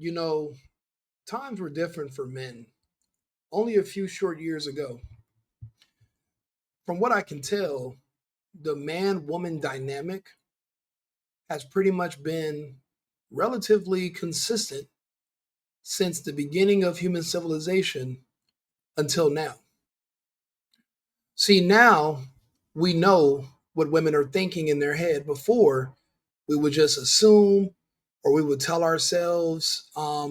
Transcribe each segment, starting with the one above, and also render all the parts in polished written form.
You know, times were different for men only a few short years ago. From what I can tell, the man woman dynamic has pretty much been relatively consistent since the beginning of human civilization until now. See, now we know what women are thinking in their head. Before, we would just assume or we would tell ourselves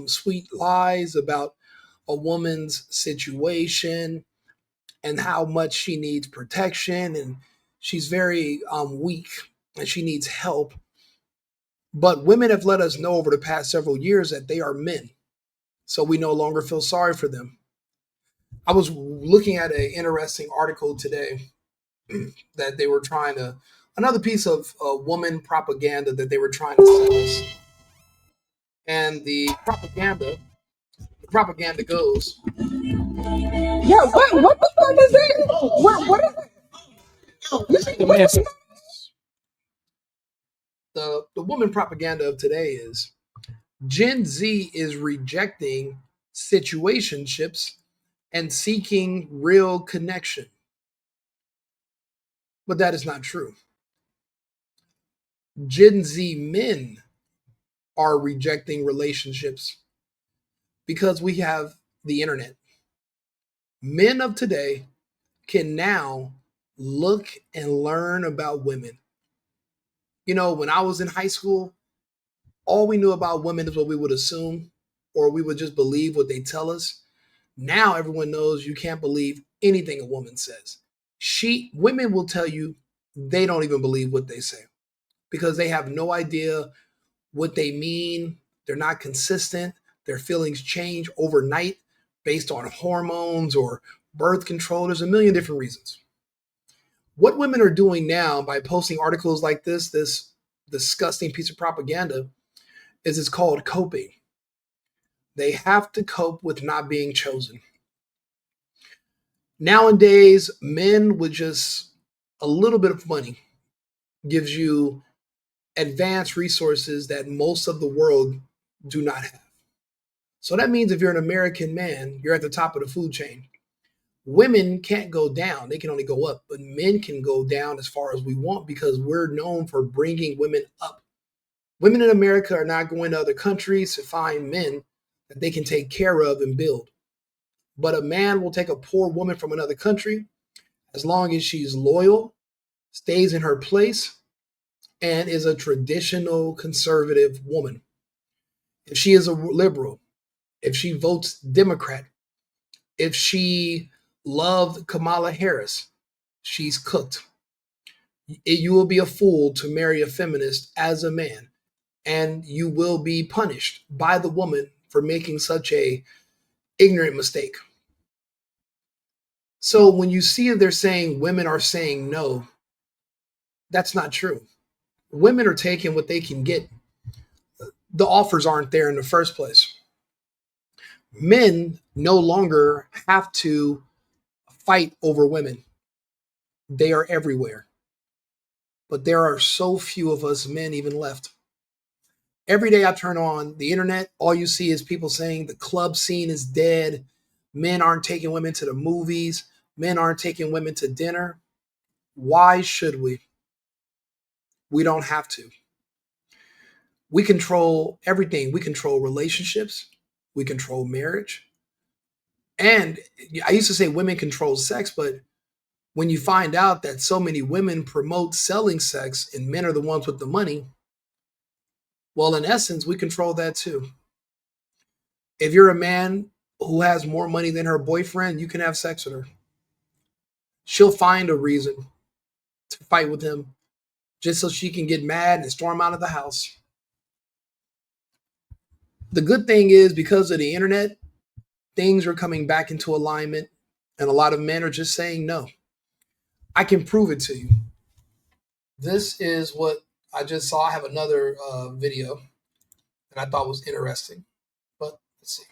sweet lies about a woman's situation and how much she needs protection and she's very weak and she needs help. But women have let us know over the past several years that they are men. So we no longer feel sorry for them. I was looking at an interesting article today that they were trying to, another piece of woman propaganda that they were trying to sell us. And the propaganda goes, Yeah, what the fuck is it? What is it? the woman propaganda of today is Gen Z is rejecting situationships and seeking real connection. But that is not true. Gen Z men are rejecting relationships because we have the internet. Men of today can now look and learn about women. When I was in high school, all we knew about women is what we would assume, or we would just believe what they tell us. Now everyone knows you can't believe anything a woman says. Women will tell you they don't even believe what they say because they have no idea what they mean. They're not consistent. Their feelings change overnight based on hormones or birth control. There's a million different reasons. What women are doing now by posting articles like this disgusting piece of propaganda, is it's called coping. They have to cope with not being chosen. Nowadays, men with just a little bit of money gives you advanced resources that most of the world do not have. So that means if you're an American man, you're at the top of the food chain. Women can't go down, they can only go up, but men can go down as far as we want because we're known for bringing women up. Women in America are not going to other countries to find men that they can take care of and build. But a man will take a poor woman from another country as long as she's loyal, stays in her place, and is a traditional conservative woman. If she is a liberal, if she votes Democrat, if she loved Kamala Harris, she's cooked. You will be a fool to marry a feminist as a man, and you will be punished by the woman for making such a ignorant mistake. So when you see they're saying women are saying no, that's not true. Women are taking what they can get. The offers aren't there in the first place. Men no longer have to fight over women. They are everywhere. But there are so few of us men even left. Every day I turn on the internet, all you see is people saying the club scene is dead. Men aren't taking women to the movies. Men aren't taking women to dinner. Why should we? We don't have to. We control everything. We control relationships. We control marriage. And I used to say women control sex, but when you find out that so many women promote selling sex and men are the ones with the money, well, in essence, we control that too. If you're a man who has more money than her boyfriend, you can have sex with her. She'll find a reason to fight with him just so she can get mad and storm out of the house. The good thing is, because of the internet, things are coming back into alignment, and a lot of men are just saying no. I can prove it to you. This is what I just saw. I have another video that I thought was interesting, but let's see.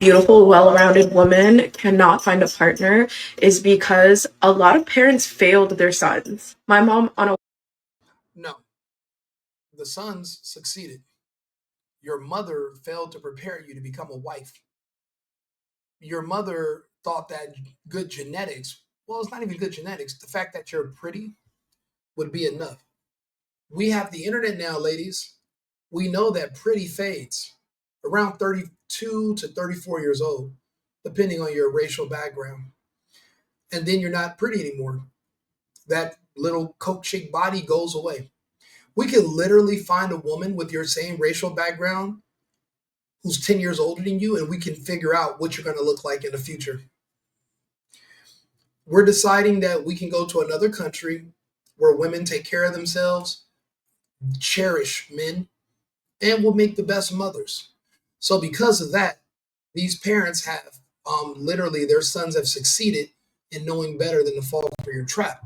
Beautiful, well-rounded woman cannot find a partner is because a lot of parents failed their sons. My mom on a No, the sons succeeded. Your mother failed to prepare you to become a wife. Your mother thought that good genetics, well, it's not even good genetics. The fact that you're pretty would be enough. We have the internet now, ladies. We know that pretty fades around 32 to 34 years old, depending on your racial background. And then you're not pretty anymore. That little coke chick body goes away. We could literally find a woman with your same racial background who's 10 years older than you, and we can figure out what you're going to look like in the future. We're deciding that we can go to another country where women take care of themselves, cherish men, and will make the best mothers. So, because of that, these parents have literally their sons have succeeded in knowing better than to fall for your trap.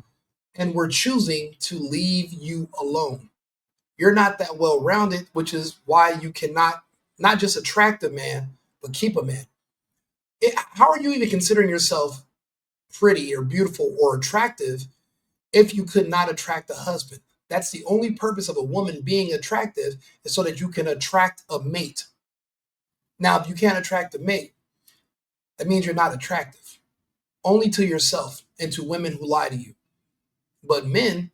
And we're choosing to leave you alone. You're not that well rounded, which is why you cannot not just attract a man, but keep a man. How are you even considering yourself pretty or beautiful or attractive if you could not attract a husband? That's the only purpose of a woman being attractive, is so that you can attract a mate. Now, if you can't attract a mate, that means you're not attractive, only to yourself and to women who lie to you. But men,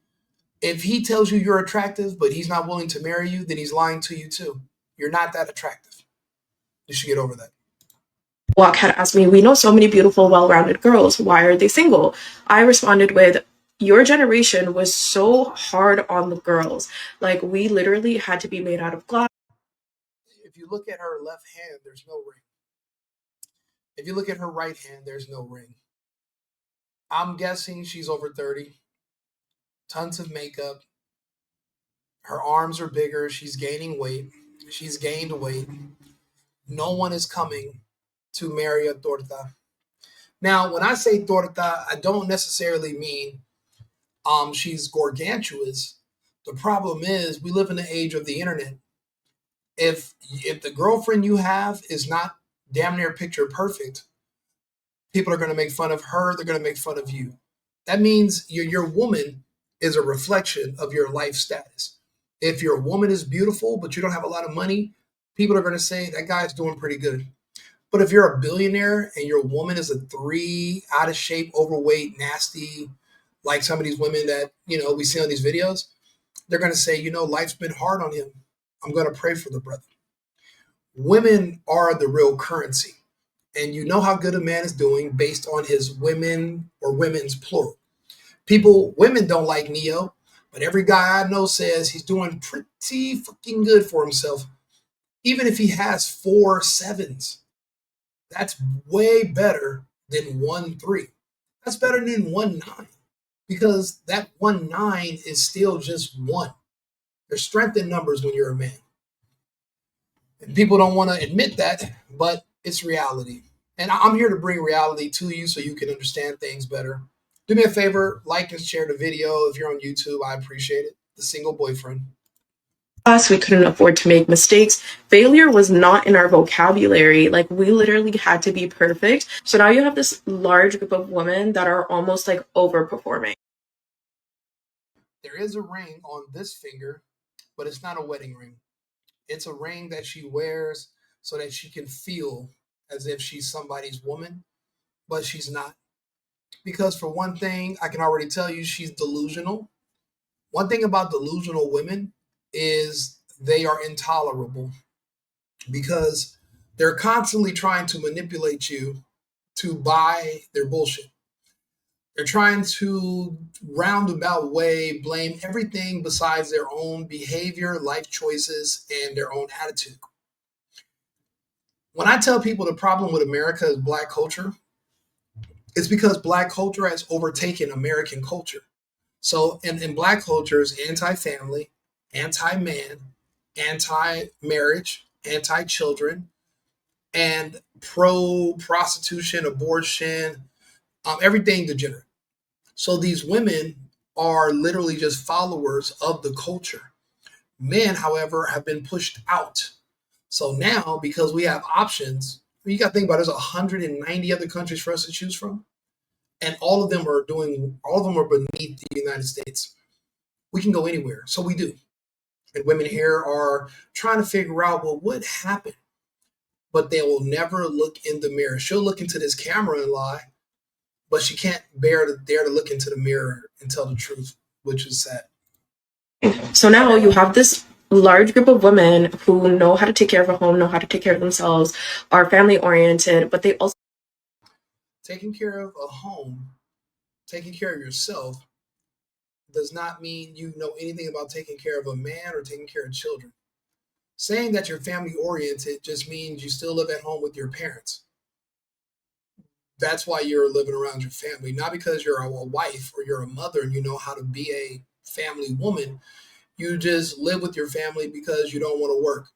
if he tells you you're attractive, but he's not willing to marry you, then he's lying to you too. You're not that attractive. You should get over that. Walk had asked me, we know so many beautiful, well rounded girls. Why are they single? I responded with, your generation was so hard on the girls. Like, we literally had to be made out of glass. If you look at her left hand, there's no ring. If you look at her right hand, there's no ring. I'm guessing she's over 30, tons of makeup. Her arms are bigger. She's gaining weight. She's gained weight. No one is coming to marry a torta. Now, when I say torta, I don't necessarily mean she's gargantuous. The problem is we live in the age of the internet. If the girlfriend you have is not damn near picture perfect, people are going to make fun of her. They're going to make fun of you. That means your woman is a reflection of your life status. If your woman is beautiful, but you don't have a lot of money, people are going to say that guy's doing pretty good. But if you're a billionaire and your woman is a three, out of shape, overweight, nasty, like some of these women that, we see on these videos, they're going to say, life's been hard on him. I'm going to pray for the brother. Women are the real currency. And you know how good a man is doing based on his women or women's plural. Women don't like Neo, but every guy I know says he's doing pretty fucking good for himself. Even if he has 4 sevens, that's way better than 1 3. That's better than 1 9, because that 1 9 is still just one. There's strength in numbers when you're a man. And people don't want to admit that, but it's reality. And I'm here to bring reality to you so you can understand things better. Do me a favor, like and share the video. If you're on YouTube, I appreciate it. The Single Boyfriend. Us, we couldn't afford to make mistakes. Failure was not in our vocabulary. Like, we literally had to be perfect. So now you have this large group of women that are almost like overperforming. There is a ring on this finger, but it's not a wedding ring. It's a ring that she wears so that she can feel as if she's somebody's woman, but she's not. Because for one thing, I can already tell you she's delusional. One thing about delusional women is they are intolerable, because they're constantly trying to manipulate you to buy their bullshit. They're trying to roundabout way blame everything besides their own behavior, life choices, and their own attitude. When I tell people the problem with America is black culture, it's because black culture has overtaken American culture. So in black culture is anti-family, anti-man, anti-marriage, anti-children, and pro-prostitution, abortion, everything degenerate. So these women are literally just followers of the culture. Men, however, have been pushed out. So now, because we have options, you got to think about it, there's 190 other countries for us to choose from, and all of them are beneath the United States. We can go anywhere, so we do. And women here are trying to figure out, well, what happened? But they will never look in the mirror. She'll look into this camera and lie, but she can't dare to look into the mirror and tell the truth, which is sad. So now you have this large group of women who know how to take care of a home, know how to take care of themselves, are family oriented, but they also Taking care of a home, taking care of yourself, does not mean you know anything about taking care of a man or taking care of children. Saying that you're family oriented just means you still live at home with your parents. That's why you're living around your family, not because you're a wife or you're a mother and you know how to be a family woman. You just live with your family because you don't want to work.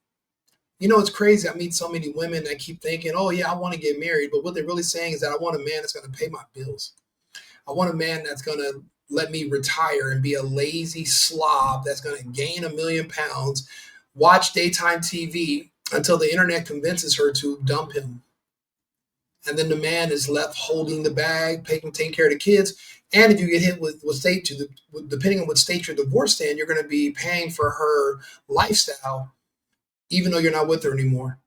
You know, it's crazy. I meet so many women that keep thinking, oh, yeah, I want to get married. But what they're really saying is that I want a man that's going to pay my bills. I want a man that's going to let me retire and be a lazy slob that's going to gain 1 million pounds, watch daytime TV until the internet convinces her to dump him. And then the man is left holding the bag, taking care of the kids. And if you get hit with state, depending on what state you're divorced in, you're going to be paying for her lifestyle, even though you're not with her anymore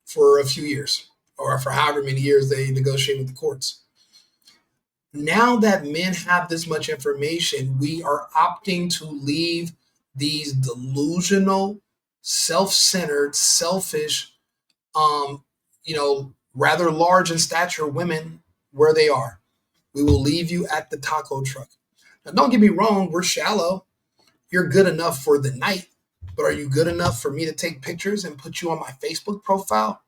for a few years or for however many years they negotiate with the courts. Now that men have this much information, we are opting to leave these delusional, self-centered, selfish, rather large in stature women where they are. We will leave you at the taco truck. Now, don't get me wrong, we're shallow. You're good enough for the night, but are you good enough for me to take pictures and put you on my Facebook profile?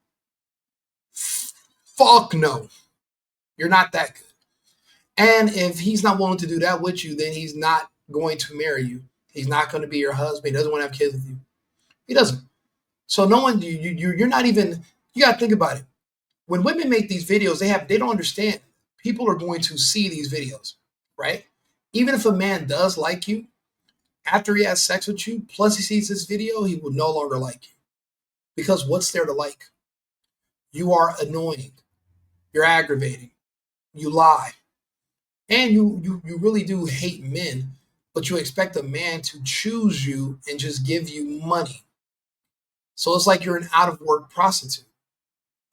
Fuck no. You're not that good. And if he's not willing to do that with you, then he's not going to marry you. He's not going to be your husband. He doesn't want to have kids with you. He doesn't. So no one, you're not even. You got to think about it. When women make these videos, they don't understand. People are going to see these videos, right? Even if a man does like you, after he has sex with you, plus he sees this video, he will no longer like you. Because what's there to like? You are annoying. You're aggravating. You lie. And you really do hate men, but you expect a man to choose you and just give you money. So it's like you're an out of work prostitute.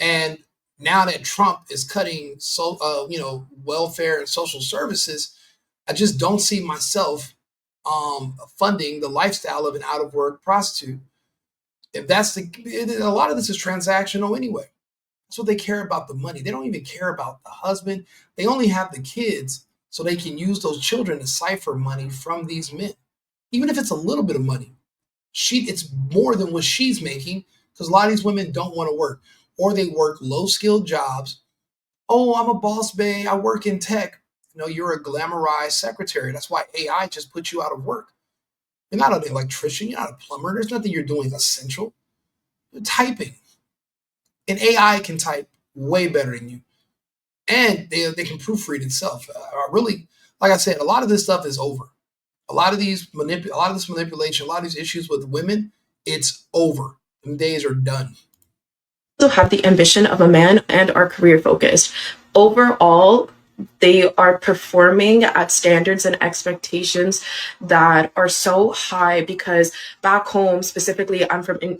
And now that Trump is cutting welfare and social services, I just don't see myself funding the lifestyle of an out of work prostitute. If that's a lot of this is transactional anyway. That's what they care about, the money. They don't even care about the husband. They only have the kids so they can use those children to cipher money from these men. Even if it's a little bit of money, it's more than what she's making because a lot of these women don't want to work or they work low skilled jobs. Oh, I'm a boss babe. I work in tech. No, you're a glamorized secretary. That's why AI just put you out of work. You're not an electrician. You're not a plumber. There's nothing you're doing essential. You're typing. And AI can type way better than you. And they can proofread itself. Really, like I said, a lot of this stuff is over. A lot of this manipulation, a lot of these issues with women, it's over. Them days are done. have the ambition of a man and are career focused. Overall, they are performing at standards and expectations that are so high because back home, specifically,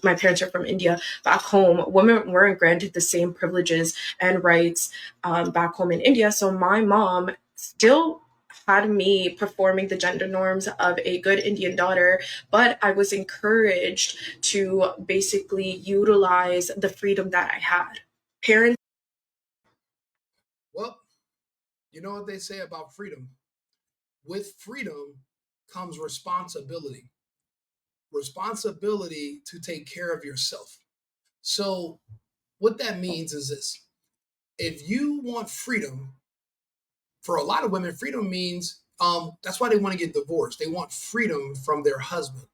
my parents are from India. Back home, women weren't granted the same privileges and rights back home in India. So my mom still had me performing the gender norms of a good Indian daughter, but I was encouraged to basically utilize the freedom that I had. Parents. Well, you know what they say about freedom? With freedom comes responsibility. Responsibility to take care of yourself. So, what that means is this: if you want freedom, for a lot of women, freedom means that's why they want to get divorced. They want freedom from their husband.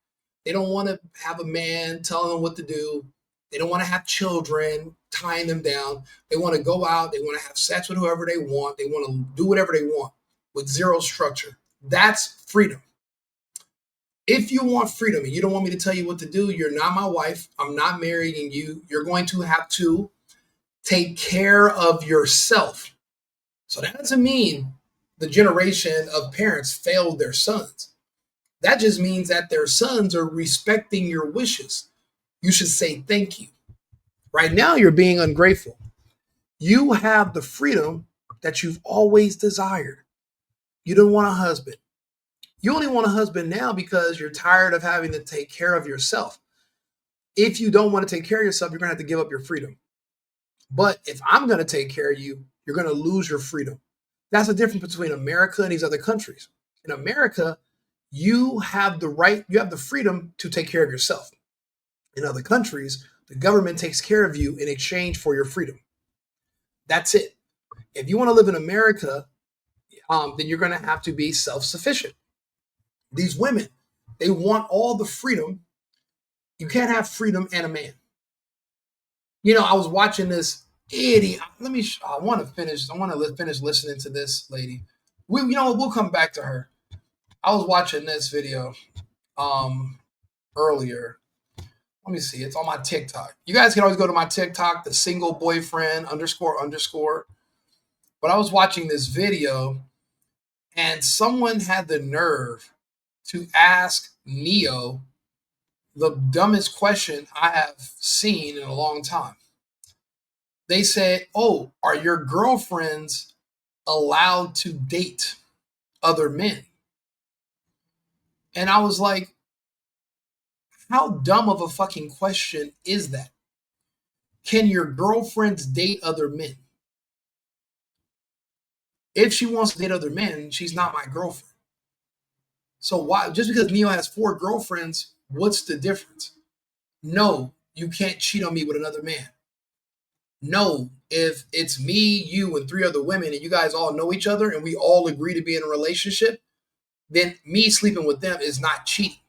They don't want to have a man telling them what to do. They don't want to have children tying them down. They want to go out. They want to have sex with whoever they want. They want to do whatever they want with zero structure. That's freedom. If you want freedom and you don't want me to tell you what to do, you're not my wife. I'm not marrying you. You're going to have to take care of yourself. So that doesn't mean the generation of parents failed their sons. That just means that their sons are respecting your wishes. You should say thank you. Right now, you're being ungrateful. You have the freedom that you've always desired. You don't want a husband. You only want a husband now because you're tired of having to take care of yourself. If you don't want to take care of yourself, you're going to have to give up your freedom. But if I'm going to take care of you, you're going to lose your freedom. That's the difference between America and these other countries. In America, you have the right, you have the freedom to take care of yourself. In other countries, the government takes care of you in exchange for your freedom. That's it. If you want to live in America, then you're going to have to be self-sufficient. These women, they want all the freedom. You can't have freedom and a man. You know, I was watching this idiot. I want to finish listening to this lady. We'll come back to her. I was watching this video earlier. Let me see. It's on my TikTok. You guys can always go to my TikTok, TheSingleBoyfriend __. But I was watching this video, and someone had the nerve to ask Neo the dumbest question I have seen in a long time. They said, "Oh, are your girlfriends allowed to date other men?" And I was like, how dumb of a fucking question is that? Can your girlfriends date other men? If she wants to date other men, she's not my girlfriend. So why, just because Neo has 4 girlfriends, what's the difference? No, you can't cheat on me with another man. No, if it's me, you, and 3 other women, and you guys all know each other, and we all agree to be in a relationship, then me sleeping with them is not cheating.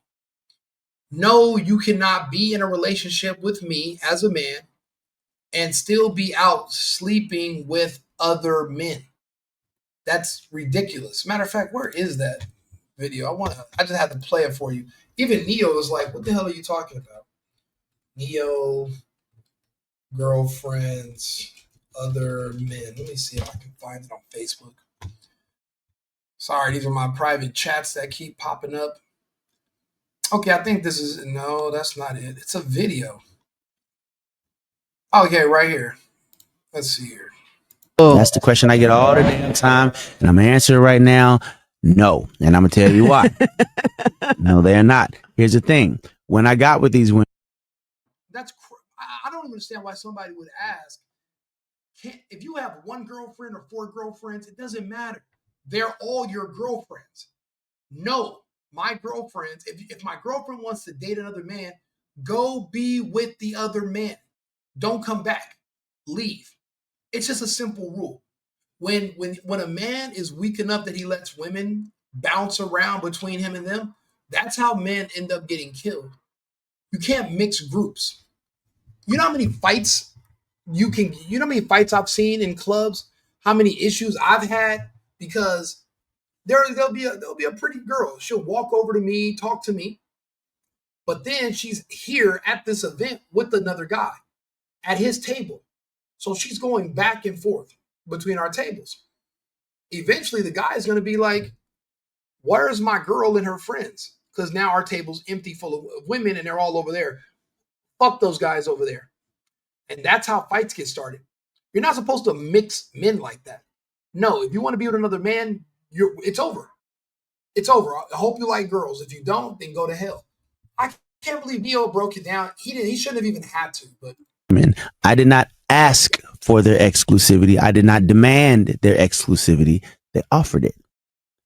No, you cannot be in a relationship with me as a man and still be out sleeping with other men. That's ridiculous. Matter of fact, where is that video? I just had to play it for you. Even Neo was like, what the hell are you talking about? Neo, girlfriends, other men. Let me see if I can find it on Facebook. Sorry, these are my private chats that keep popping up. Okay, I think this is, no, that's not it. It's a video. Okay, right here. Let's see here. That's the question I get all the damn time, and I'm gonna answer it right now. No, and I'm gonna tell you why. No, they're not. Here's the thing: when I got with these women, I don't understand why somebody would ask. If you have 1 girlfriend or 4 girlfriends, it doesn't matter. They're all your girlfriends. No, my girlfriends. If my girlfriend wants to date another man, go be with the other man. Don't come back. Leave. It's just a simple rule. When a man is weak enough that he lets women bounce around between him and them, that's how men end up getting killed. You can't mix groups. You know how many fights you know how many fights I've seen in clubs? How many issues I've had because there'll be a pretty girl. She'll walk over to me, talk to me, but then she's here at this event with another guy at his table. So she's going back and forth between our tables. Eventually, the guy is going to be like, where's my girl and her friends? Because now our table's empty full of women and they're all over there. Fuck those guys over there. And that's how fights get started. You're not supposed to mix men like that. No, if you want to be with another man, it's over. It's over. I hope you like girls. If you don't, then go to hell. I can't believe Neo broke it down. He shouldn't have even had to, but I did not ask for their exclusivity. I did not demand their exclusivity. They offered it.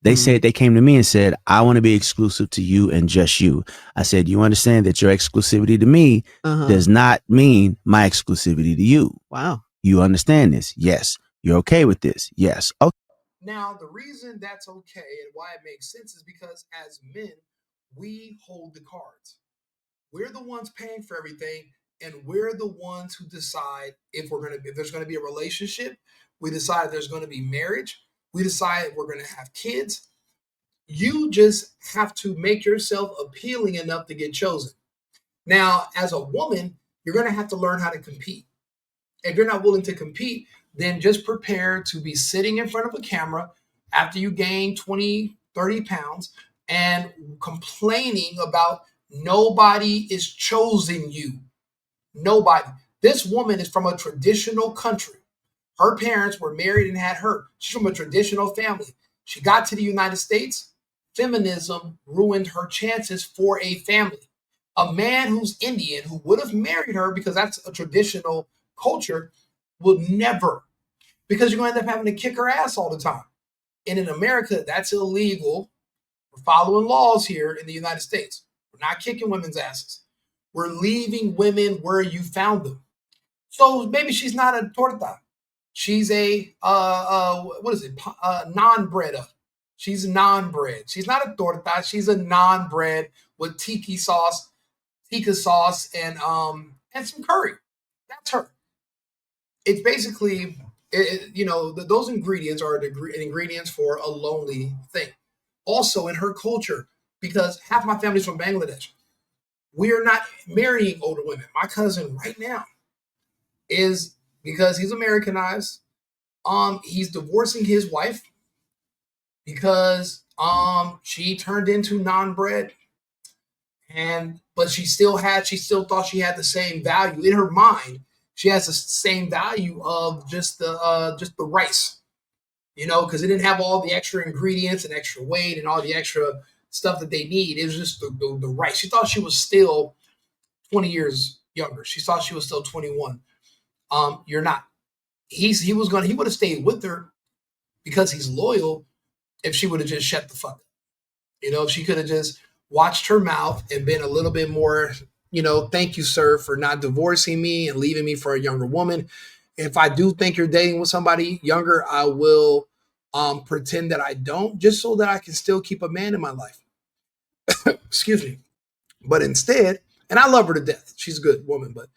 They said, they came to me and said, I want to be exclusive to you and just you. I said, you understand that your exclusivity to me does not mean my exclusivity to you. Wow. You understand this? Yes. You're okay with this? Yes. Okay. Now, the reason that's okay and why it makes sense is because as men, we hold the cards. We're the ones paying for everything, and we're the ones who decide if there's going to be a relationship. We decide if there's going to be marriage. We decide if we're going to have kids. You just have to make yourself appealing enough to get chosen. Now, as a woman, you're going to have to learn how to compete. If you're not willing to compete, then just prepare to be sitting in front of a camera after you gain 20, 30 pounds and complaining about nobody is chosen you. Nobody. This woman is from a traditional country. Her parents were married and had her. She's from a traditional family. She got to the United States. Feminism ruined her chances for a family. A man who's Indian, who would have married her because that's a traditional culture, will never, because you're going to end up having to kick her ass all the time. And in America, that's illegal. We're following laws here in the United States. We're not kicking women's asses. We're leaving women where you found them. So maybe she's not a torta. She's a what is it? Non-bread. She's non-bread. She's not a torta. She's a non-bread with tikka sauce, and some curry. That's her. It's basically those ingredients are the ingredients for a lonely thing. Also in her culture, because half my family's from Bangladesh, we are not marrying older women. My cousin right now is, because he's Americanized, he's divorcing his wife because she turned into non-bred, but she still thought she had the same value in her mind. She has the same value of just the rice, because it didn't have all the extra ingredients and extra weight and all the extra stuff that they need. It was just the rice. She thought she was still 20 years younger. She thought she was still 21. You're not. He would have stayed with her because he's loyal if she would have just shut the fuck up. If she could have just watched her mouth and been a little bit more, thank you, sir, for not divorcing me and leaving me for a younger woman. If I do think you're dating with somebody younger, I will pretend that I don't, just so that I can still keep a man in my life. Excuse me. But instead, and I love her to death. She's a good woman, but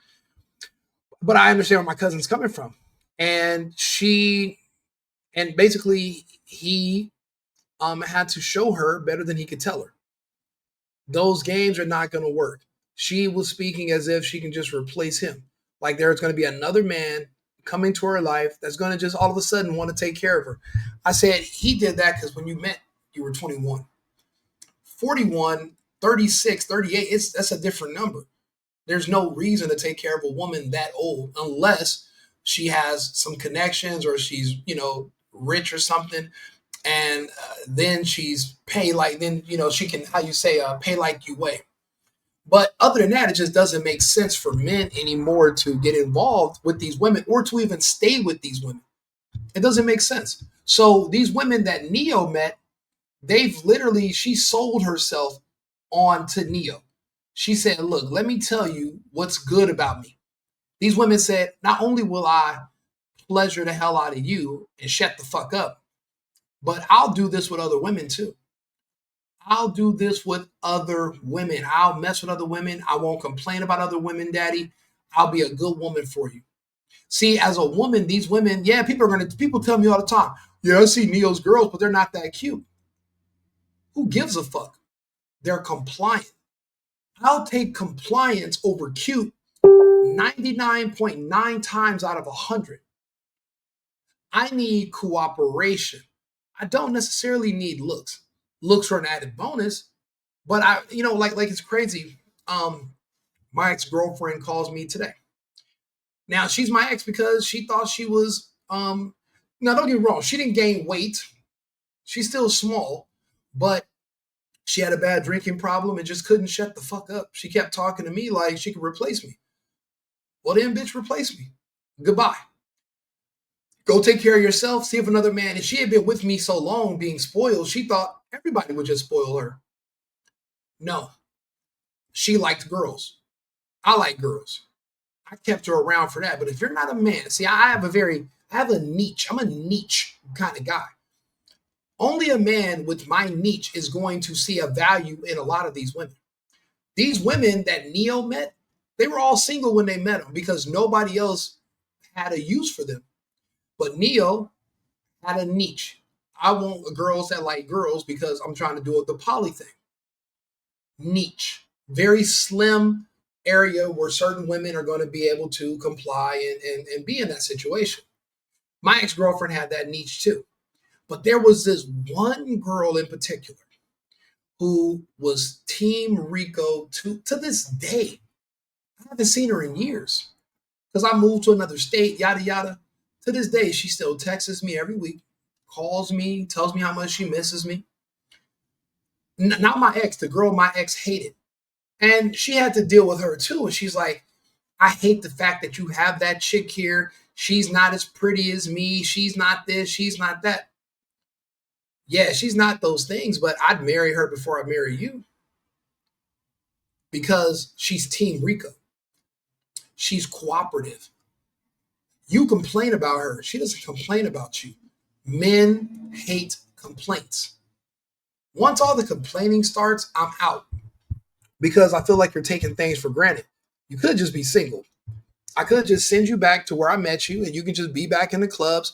I understand where my cousin's coming from. And basically he had to show her better than he could tell her. Those games are not going to work. She was speaking as if she can just replace him. Like there's going to be another man coming to her life that's going to just all of a sudden want to take care of her. I said, he did that because when you met, you were 21. 41, 36, 38, that's a different number. There's no reason to take care of a woman that old unless she has some connections or she's, rich or something. And then she's pay like, she can, pay like you weigh. But other than that, it just doesn't make sense for men anymore to get involved with these women or to even stay with these women. It doesn't make sense. So these women that Neo met, she sold herself on to Neo. She said, look, let me tell you what's good about me. These women said, not only will I pleasure the hell out of you and shut the fuck up, but I'll do this with other women too. I'll do this with other women. I'll mess with other women. I won't complain about other women, daddy. I'll be a good woman for you. See, as a woman, these women, people tell me all the time, yeah, I see Neo's girls, but they're not that cute. Who gives a fuck? They're compliant. I'll take compliance over cute 99.9 times out of 100. I need cooperation. I don't necessarily need looks. Looks are an added bonus, but like it's crazy. My ex-girlfriend calls me today. Now she's my ex because she thought she was now don't get me wrong, she didn't gain weight. She's still small, but she had a bad drinking problem and just couldn't shut the fuck up. She kept talking to me like she could replace me. Well, then, bitch, replace me. Goodbye. Go take care of yourself. See if another man, and she had been with me so long being spoiled, she thought everybody would just spoil her. No. She liked girls. I like girls. I kept her around for that. But if you're not a man, see, I have a niche. I'm a niche kind of guy. Only a man with my niche is going to see a value in a lot of these women. These women that Neo met, they were all single when they met him because nobody else had a use for them. But Neo had a niche. I want girls that like girls because I'm trying to do the poly thing. Niche. Very slim area where certain women are going to be able to comply and be in that situation. My ex-girlfriend had that niche too. But there was this one girl in particular who was Team Rico to this day. I haven't seen her in years because I moved to another state, yada, yada. To this day, she still texts me every week, calls me, tells me how much she misses me. Not my ex, the girl my ex hated. And she had to deal with her too. And she's like, I hate the fact that you have that chick here. She's not as pretty as me. She's not this. She's not that. Yeah, she's not those things, but I'd marry her before I marry you because she's Team Rico. She's cooperative. You complain about her. She doesn't complain about you. Men hate complaints. Once all the complaining starts, I'm out because I feel like you're taking things for granted. You could just be single. I could just send you back to where I met you and you can just be back in the clubs,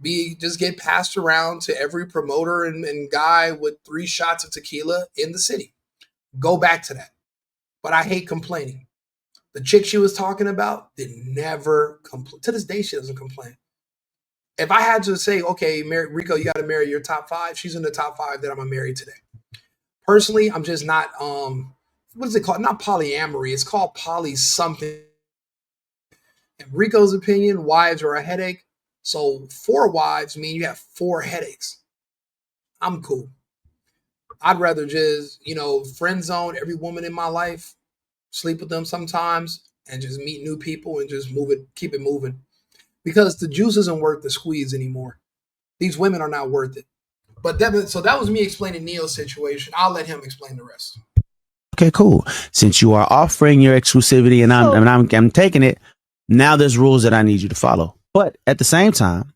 just get passed around to every promoter and guy with 3 shots of tequila in the city. Go back to that. But I hate complaining. The chick she was talking about did never complain. To this day, she doesn't complain. If I had to say, okay, Rico, you got to marry your top 5, she's in the top 5 that I'm going to marry today. Personally, I'm just not, what is it called? Not polyamory. It's called poly something. In Rico's opinion, wives are a headache. So 4 wives mean you have 4 headaches. I'm cool. I'd rather just, friend zone every woman in my life, sleep with them sometimes, and just meet new people and just keep it moving. Because the juice isn't worth the squeeze anymore. These women are not worth it. But that was me explaining Neo's situation. I'll let him explain the rest. Okay, cool. Since you are offering your exclusivity and I'm taking it, now there's rules that I need you to follow. But at the same time,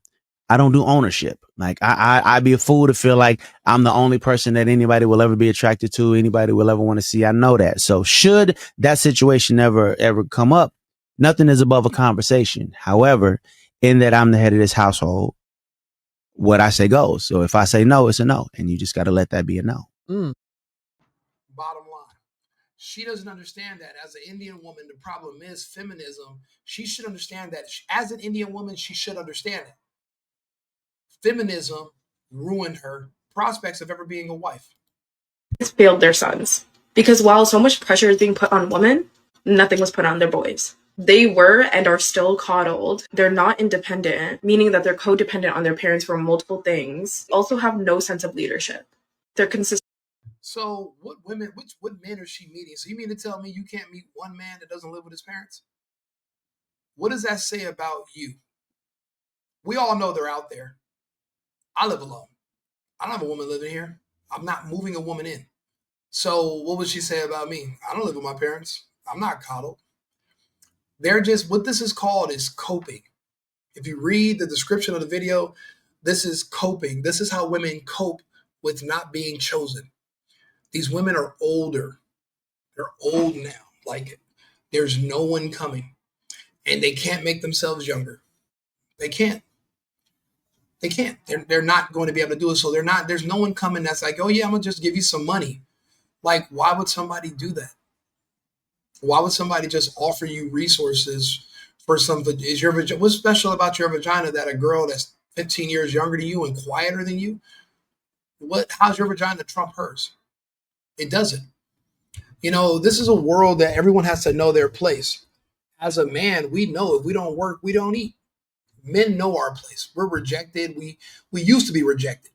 I don't do ownership. Like I'd be a fool to feel like I'm the only person that anybody will ever be attracted to, anybody will ever want to see. I know that. So should that situation ever come up, nothing is above a conversation. However, in that I'm the head of this household, what I say goes. So if I say no, it's a no. And you just got to let that be a no. Bottom line. She doesn't understand that as an Indian woman, the problem is feminism. She should understand that as an Indian woman, she should understand it. Feminism ruined her prospects of ever being a wife. Failed their sons. Because while so much pressure is being put on women, nothing was put on their boys. They were and are still coddled. They're not independent, meaning that they're codependent on their parents for multiple things. Also have no sense of leadership. They're consistent. So what men is she meeting? So you mean to tell me you can't meet one man that doesn't live with his parents? What does that say about you? We all know they're out there. I live alone. I don't have a woman living here. I'm not moving a woman in. So what would she say about me? I don't live with my parents. I'm not coddled. They're just, what this is called is coping. If you read the description of the video, this is coping. This is how women cope with not being chosen. These women are older. They're old now. Like there's no one coming. And they can't make themselves younger. They can't. They can't. They're not going to be able to do it. So there's no one coming that's like, oh yeah, I'm gonna just give you some money. Like, why would somebody do that? Why would somebody just offer you resources for something? What's special about your vagina that a girl that's 15 years younger than you and quieter than you, how's your vagina trump hers? It doesn't. This is a world that everyone has to know their place. As a man, we know if we don't work, we don't eat. Men know our place. We're rejected. We used to be rejected.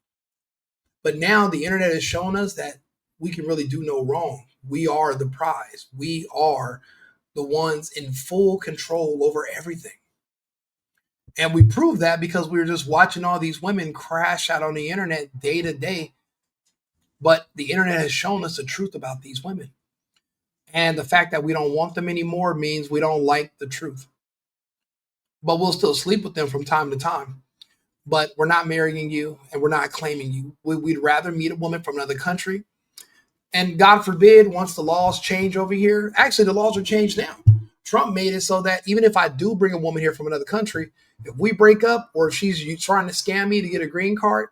But now the internet has shown us that we can really do no wrong. We are the prize. We are the ones in full control over everything. And we prove that because we were just watching all these women crash out on the internet day to day. But the internet has shown us the truth about these women. And the fact that we don't want them anymore means we don't like the truth. But we'll still sleep with them from time to time. But we're not marrying you and we're not claiming you. We'd rather meet a woman from another country. And God forbid, once the laws change over here, actually the laws are changed now. Trump made it so that even if I do bring a woman here from another country, if we break up or if she's trying to scam me to get a green card,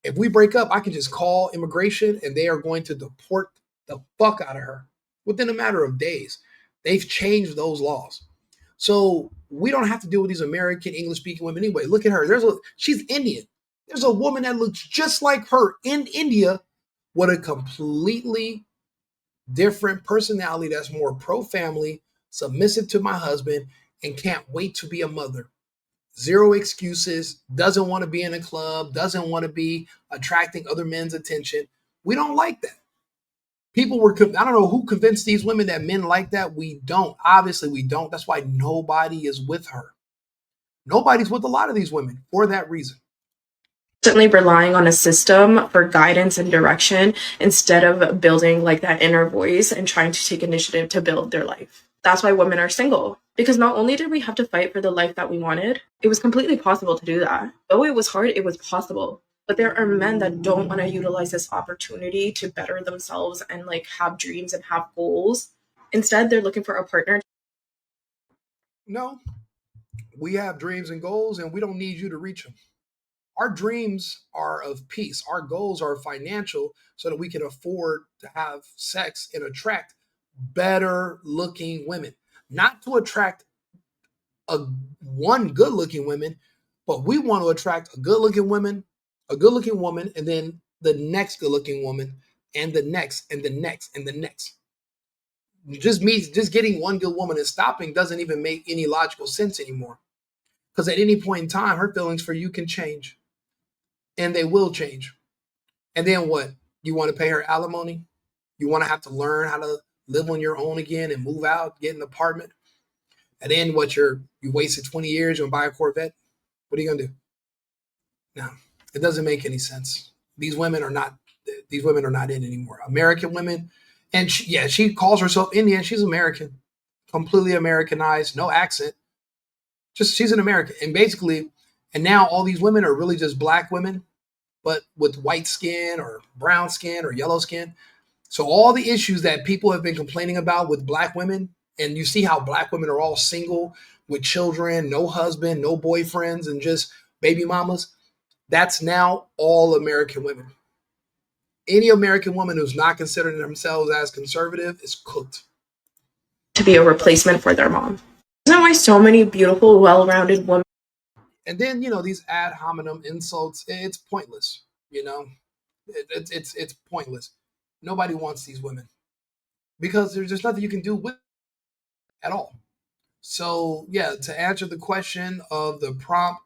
if we break up, I can just call immigration and they are going to deport the fuck out of her within a matter of days. They've changed those laws. So we don't have to deal with these American English-speaking women anyway. Look at her. She's Indian. There's a woman that looks just like her in India with a completely different personality that's more pro-family, submissive to my husband, and can't wait to be a mother. Zero excuses, doesn't want to be in a club, doesn't want to be attracting other men's attention. We don't like that. People were, I don't know who convinced these women that men like that. We don't. Obviously, we don't. That's why nobody is with her. Nobody's with a lot of these women for that reason. Certainly relying on a system for guidance and direction instead of building like that inner voice and trying to take initiative to build their life. That's why women are single. Because not only did we have to fight for the life that we wanted, it was completely possible to do that. Though it was hard, it was possible. But there are men that don't want to utilize this opportunity to better themselves and like have dreams and have goals. Instead, they're looking for a partner. No, we have dreams and goals, and we don't need you to reach them. Our dreams are of peace. Our goals are financial so that we can afford to have sex and attract better looking women. Not to attract a one good looking woman, but we want to attract a good looking woman, and then the next good looking woman, and the next, and the next, and the next. Just getting one good woman and stopping doesn't even make any logical sense anymore. Because at any point in time, her feelings for you can change, and they will change. And then what? You want to pay her alimony? You want to have to learn how to live on your own again and move out, get an apartment? And then what? You wasted 20 years, you're gonna buy a Corvette? What are you gonna do? No, it doesn't make any sense. These women are not in anymore. American women, and she calls herself Indian. She's American, completely Americanized, no accent. Just she's an American, and basically, and now all these women are really just black women, but with white skin or brown skin or yellow skin. So all the issues that people have been complaining about with black women, and you see how black women are all single with children, no husband, no boyfriends, and just baby mamas. That's now all American women. Any American woman who's not considering themselves as conservative is cooked. To be a replacement for their mom. Isn't that why so many beautiful, well-rounded women? And then these ad hominem insults. It's pointless. It's pointless. Nobody wants these women because there's just nothing you can do with at all. So yeah, to answer the question of the prompt,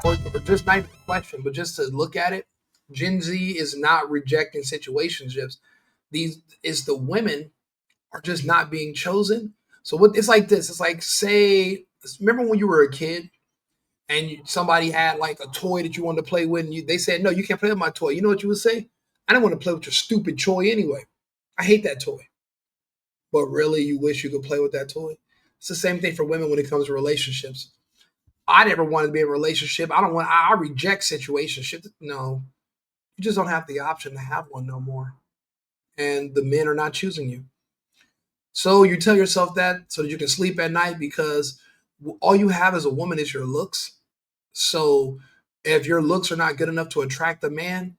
or just not even the question, but just to look at it, Gen Z is not rejecting situationships. These is the women are just not being chosen. So what it's like this. It's like, say, remember when you were a kid and somebody had like a toy that you wanted to play with, and they said, "No, you can't play with my toy." You know what you would say? "I don't want to play with your stupid toy anyway. I hate that toy." But really, you wish you could play with that toy. It's the same thing for women when it comes to relationships. I never wanted to be in a relationship. I reject situationships. No, you just don't have the option to have one no more. And the men are not choosing you. So you tell yourself that so that you can sleep at night because all you have as a woman is your looks. So if your looks are not good enough to attract a man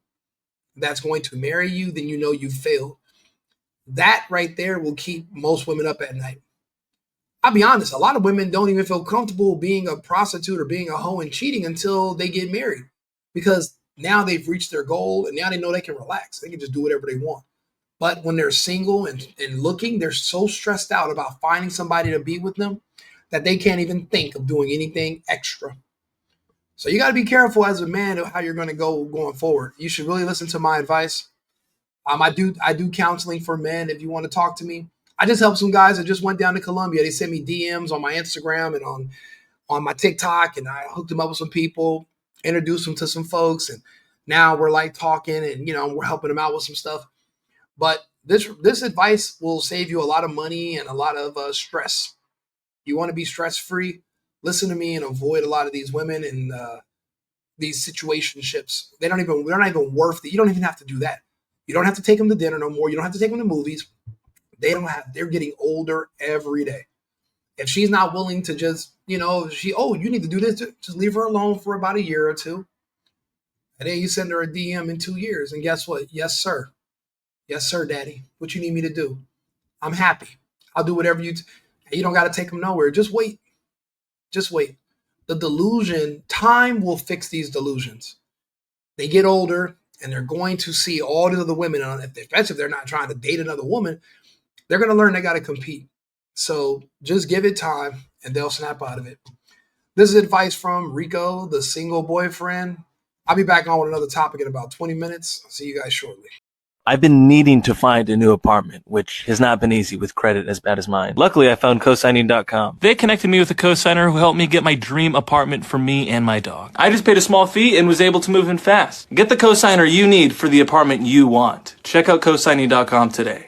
that's going to marry you, then you know you failed. That right there will keep most women up at night. I'll be honest, a lot of women don't even feel comfortable being a prostitute or being a hoe and cheating until they get married because now they've reached their goal and now they know they can relax. They can just do whatever they want. But when they're single and looking, they're so stressed out about finding somebody to be with them that they can't even think of doing anything extra. So you got to be careful as a man of how you're going to go going forward. You should really listen to my advice. I do counseling for men. If you want to talk to me, I just helped some guys that just went down to Colombia. They sent me DMs on my Instagram and on my TikTok, and I hooked them up with some people, introduced them to some folks, and now we're like talking, and we're helping them out with some stuff. But this advice will save you a lot of money and a lot of stress. You want to be stress free? Listen to me and avoid a lot of these women and these situationships. They're not even worth it. You don't even have to do that. You don't have to take them to dinner no more. You don't have to take them to movies. They're getting older every day. If she's not willing to just, you need to do this, just leave her alone for about a year or two. And then you send her a DM in 2 years. And guess what? Yes, sir. Yes, sir, daddy. What you need me to do? I'm happy. I'll do whatever you don't got to take them nowhere. Just wait. Just wait. The delusion, time will fix these delusions. They get older and they're going to see all the other women, especially if they're not trying to date another woman, they're going to learn they got to compete. So just give it time and they'll snap out of it. This is advice from Rico, the single boyfriend. I'll be back on with another topic in about 20 minutes. I'll see you guys shortly. I've been needing to find a new apartment, which has not been easy with credit as bad as mine. Luckily, I found cosigning.com. They connected me with a cosigner who helped me get my dream apartment for me and my dog. I just paid a small fee and was able to move in fast. Get the cosigner you need for the apartment you want. Check out cosigning.com today.